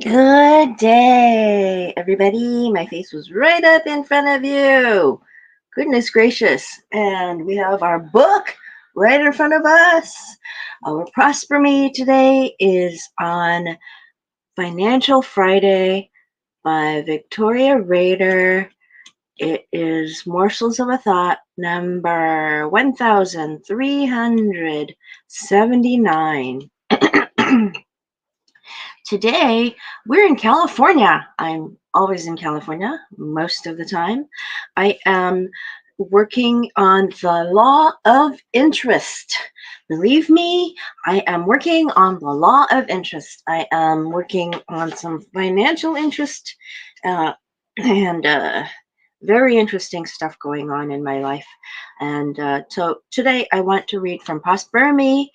Good day, everybody. My face was right up in front of you. Goodness gracious. And we have our book right in front of us. Our Prosper Me today is on Financial Friday by Victoria Rader. It is Morsels of a Thought number 1379. Today, we're in California. I'm always in California most of the time. I am working on the law of interest. Believe me, I am working on the law of interest. I am working on some financial interest uh, and very interesting stuff going on in my life. And so today I want to read from Prosper Me,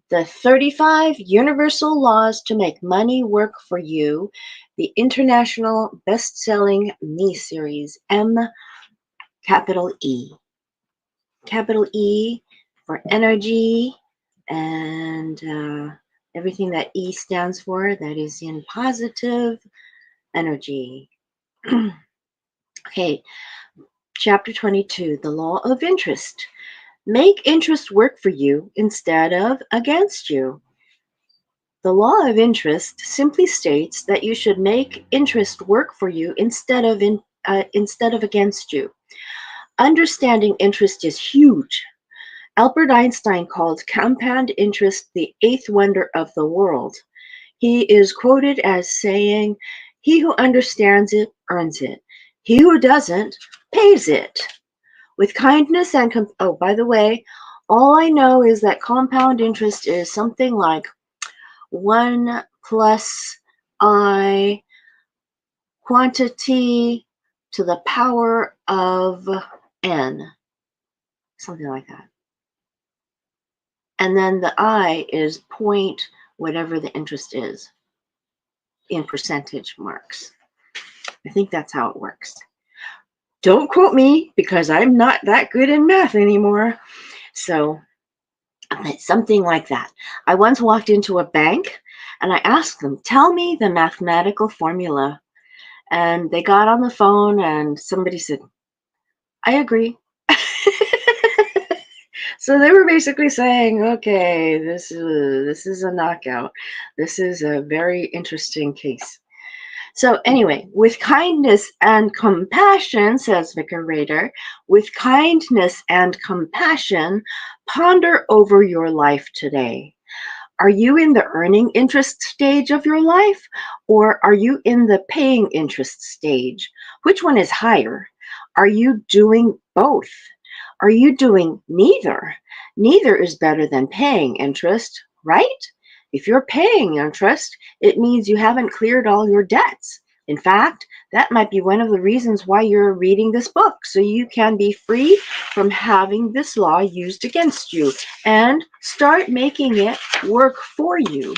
the 35 Universal Laws to Make Money Work for You, the international best-selling me series, M capital E. Capital E for energy and everything that E stands for, that is in positive energy. Okay, chapter 22, the law of interest. Make interest work for you instead of against you. The law of interest simply states that you should make interest work for you instead of against you. Understanding interest is huge. Albert Einstein called compound interest the eighth wonder of the world. He is quoted as saying, "He who understands it earns it. He who doesn't pays it." With kindness and oh, by the way, all I know is that compound interest is something like 1 plus I quantity to the power of n, something like that. And then the I is point whatever the interest is in percentage marks. I think that's how it works. Don't quote me because I'm not that good in math anymore. So it's something like that. I once walked into a bank and I asked them, tell me the mathematical formula. And they got on the phone and somebody said, I agree. So they were basically saying, okay, this is a knockout. This is a very interesting case. So anyway, with kindness and compassion, says Vicar Rader, with kindness and compassion, ponder over your life today. Are you in the earning interest stage of your life, or are you in the paying interest stage? Which one is higher? Are you doing both? Are you doing neither? Neither is better than paying interest, right? If you're paying interest, it means you haven't cleared all your debts. In fact, that might be one of the reasons why you're reading this book, so you can be free from having this law used against you and start making it work for you.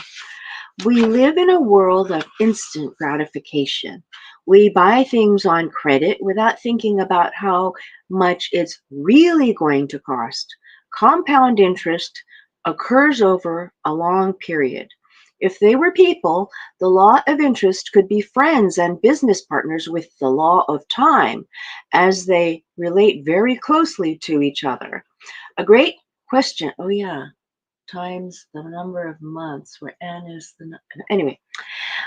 We live in a world of instant gratification. We buy things on credit without thinking about how much it's really going to cost. Compound interest occurs over a long period. If they were people, the law of interest could be friends and business partners with the law of time, as they relate very closely to each other. A great question, oh yeah, times the number of months where n is the anyway,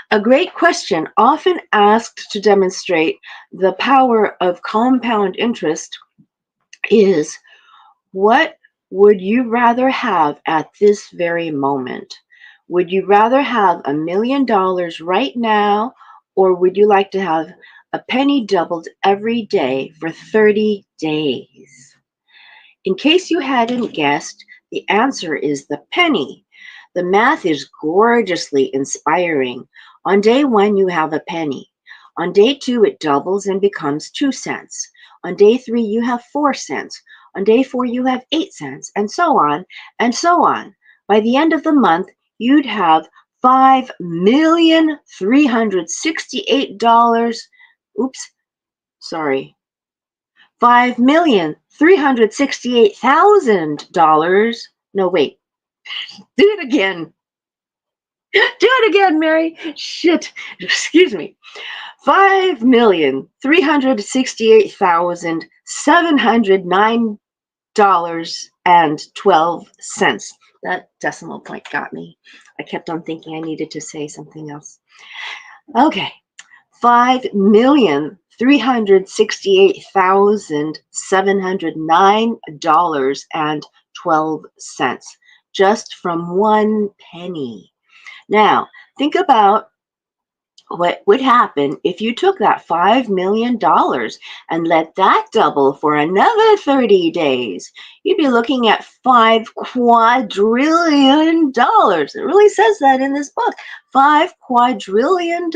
a great question often asked to demonstrate the power of compound interest is, what would you rather have at this very moment? Would you rather have $1 million right now, or would you like to have a penny doubled every day for 30 days? In case you hadn't guessed, the answer is the penny. The math is gorgeously inspiring. On day 1, you have a penny. On day 2, it doubles and becomes 2 cents. On day 3, you have 4 cents. On day 4, you have 8 cents, and so on, and so on. By the end of the month, you'd have $5,368. Oops, sorry. $5,368,000. No, wait, do it again. Do it again, Mary. Shit. Excuse me. 5,368,709.12. That decimal point got me. I kept on thinking I needed to say something else. Okay. 5,368,709.12 just from one penny. Now, think about what would happen if you took that $5 million and let that double for another 30 days. You'd be looking at $5 quadrillion. It really says that in this book. $5 quadrillion.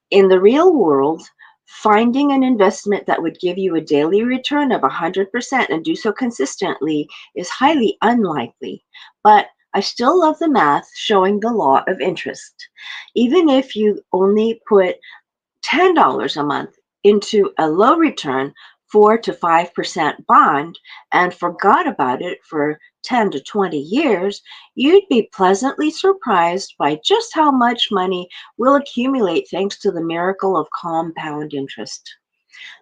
In the real world, finding an investment that would give you a daily return of 100% and do so consistently is highly unlikely. But I still love the math showing the law of interest. Even if you only put $10 a month into a low return 4 to 5% bond and forgot about it for 10 to 20 years, you'd be pleasantly surprised by just how much money will accumulate thanks to the miracle of compound interest.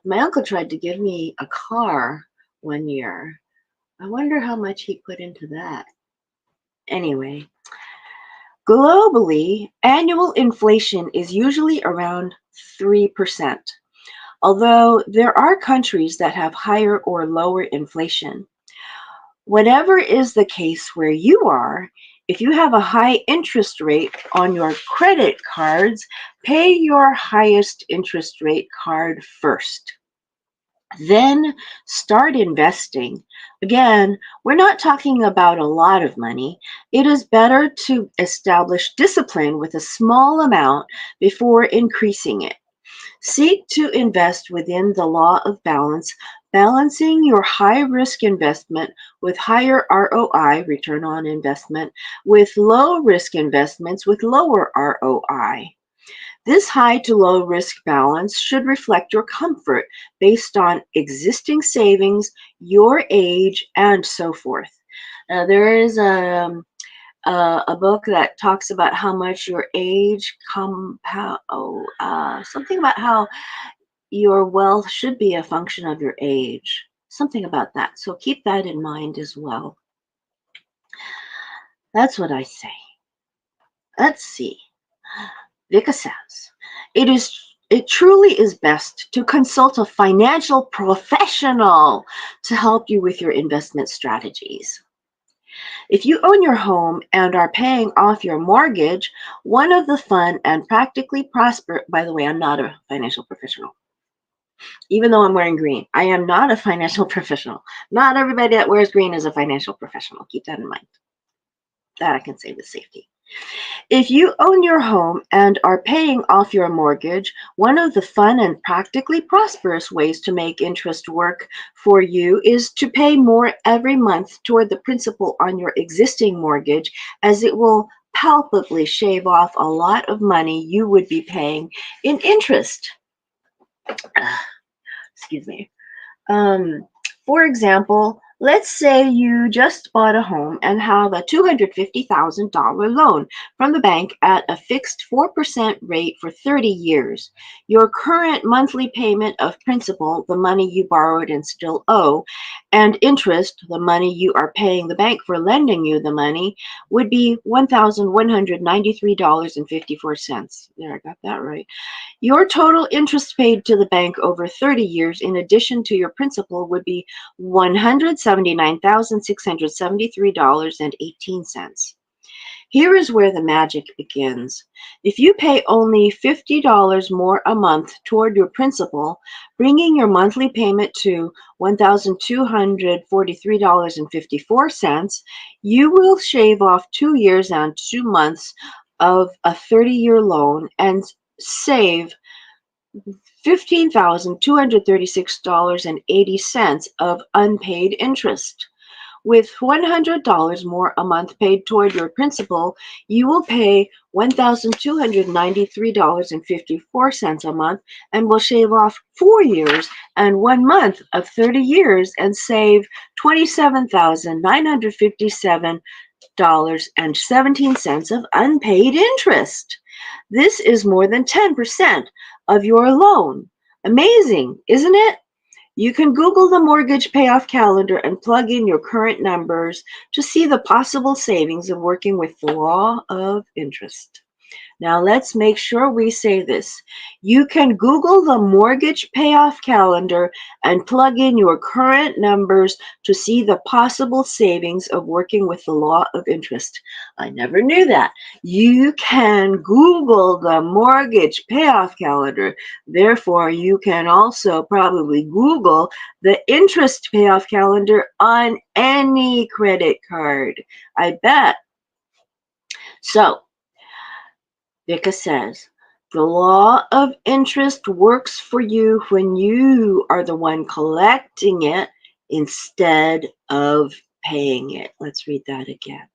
My uncle tried to give me a car one year. I wonder how much he put into that. Anyway, globally, annual inflation is usually around 3%. Although there are countries that have higher or lower inflation. Whatever is the case where you are, if you have a high interest rate on your credit cards, pay your highest interest rate card first. Then start investing. Again, we're not talking about a lot of money. It is better to establish discipline with a small amount before increasing it. Seek to invest within the law of balance, balancing your high-risk investment with higher ROI, return on investment, with low-risk investments with lower ROI. This high to low risk balance should reflect your comfort based on existing savings, your age, and so forth. There is a book that talks about how much your age something about how your wealth should be a function of your age. Something about that. So keep that in mind as well. That's what I say. Let's see. Vika says, it truly is best to consult a financial professional to help you with your investment strategies. If you own your home and are paying off your mortgage, one of the fun and practically prosper, by the way, I'm not a financial professional. Even though I'm wearing green, I am not a financial professional. Not everybody that wears green is a financial professional. Keep that in mind. That I can say with safety. If you own your home and are paying off your mortgage, one of the fun and practically prosperous ways to make interest work for you is to pay more every month toward the principal on your existing mortgage, as it will palpably shave off a lot of money you would be paying in interest. Excuse me. For example, let's say you just bought a home and have a $250,000 loan from the bank at a fixed 4% rate for 30 years. Your current monthly payment of principal, the money you borrowed and still owe, and interest, the money you are paying the bank for lending you the money, would be $1,193.54. There, I got that right. Your total interest paid to the bank over 30 years in addition to your principal would be $179,673.18. Here is where the magic begins. If you pay only $50 more a month toward your principal, bringing your monthly payment to $1,243.54, you will shave off 2 years and 2 months of a 30-year loan and save $15,236.80 of unpaid interest. With $100 more a month paid toward your principal, you will pay $1,293.54 a month and will shave off 4 years and 1 month of 30 years and save $27,957 $1,000.17 of unpaid interest. This is more than 10% of your loan. Amazing, isn't it? You can Google the mortgage payoff calendar and plug in your current numbers to see the possible savings of working with the law of interest. Now let's make sure we say this. You can Google the mortgage payoff calendar and plug in your current numbers to see the possible savings of working with the law of interest. I never knew that. You can Google the mortgage payoff calendar. Therefore, you can also probably Google the interest payoff calendar on any credit card. I bet. So, Vika says, the law of interest works for you when you are the one collecting it instead of paying it. Let's read that again.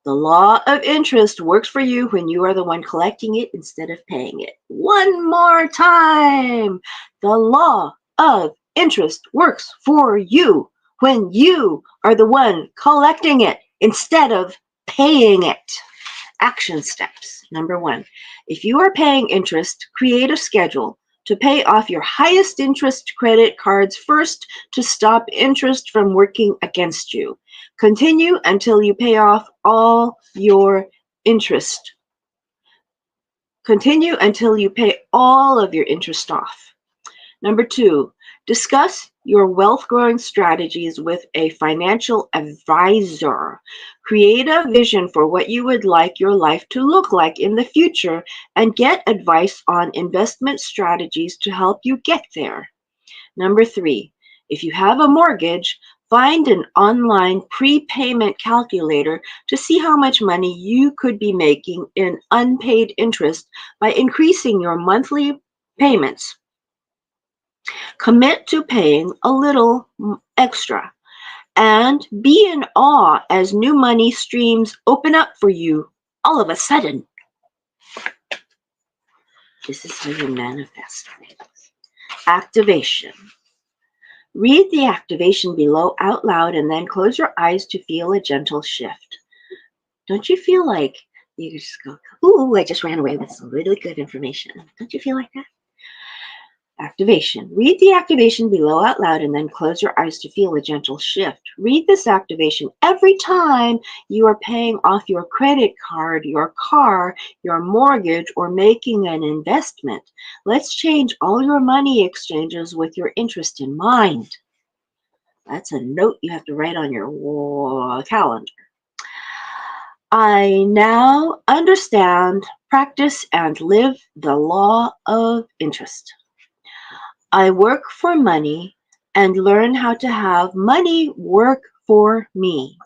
The law of interest works for you when you are the one collecting it instead of paying it. One more time. The law of interest works for you when you are the one collecting it instead of paying it. Action steps. Number 1, if you are paying interest, create a schedule to pay off your highest interest credit cards first to stop interest from working against you. Continue until you pay off all your interest. Continue until you pay all of your interest off. Number 2, discuss your wealth growing strategies with a financial advisor. Create a vision for what you would like your life to look like in the future and get advice on investment strategies to help you get there. Number 3, if you have a mortgage, find an online prepayment calculator to see how much money you could be making in unpaid interest by increasing your monthly payments. Commit to paying a little extra and be in awe as new money streams open up for you all of a sudden. This is how you manifest things. Activation. Read the activation below out loud and then close your eyes to feel a gentle shift. Don't you feel like you just go, ooh, I just ran away with some really good information. Don't you feel like that? Activation. Read the activation below out loud and then close your eyes to feel a gentle shift. Read this activation every time you are paying off your credit card, your car, your mortgage, or making an investment. Let's change all your money exchanges with your interest in mind. That's a note you have to write on your calendar. I now understand, practice, and live the law of interest. I work for money and learn how to have money work for me.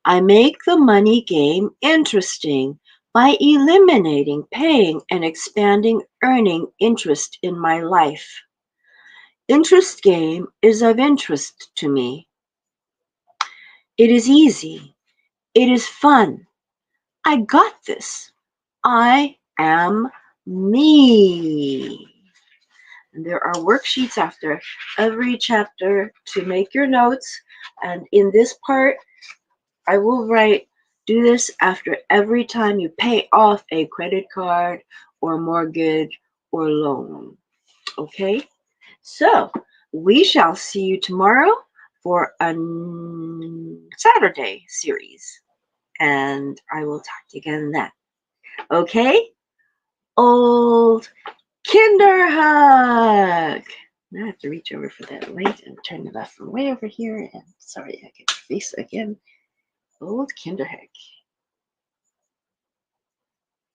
I make the money game interesting by eliminating paying and expanding earning interest in my life. Interest game is of interest to me. It is easy. It is fun. I got this. I am me. And there are worksheets after every chapter to make your notes. And in this part, I will write, do this after every time you pay off a credit card or mortgage or loan. Okay? So, we shall see you tomorrow for a Saturday series. And I will talk to you again then. Okay? Old Kinder hug. Now I have to reach over for that light and turn it off from way over here. And sorry, I get your face again. Old Kinder hug.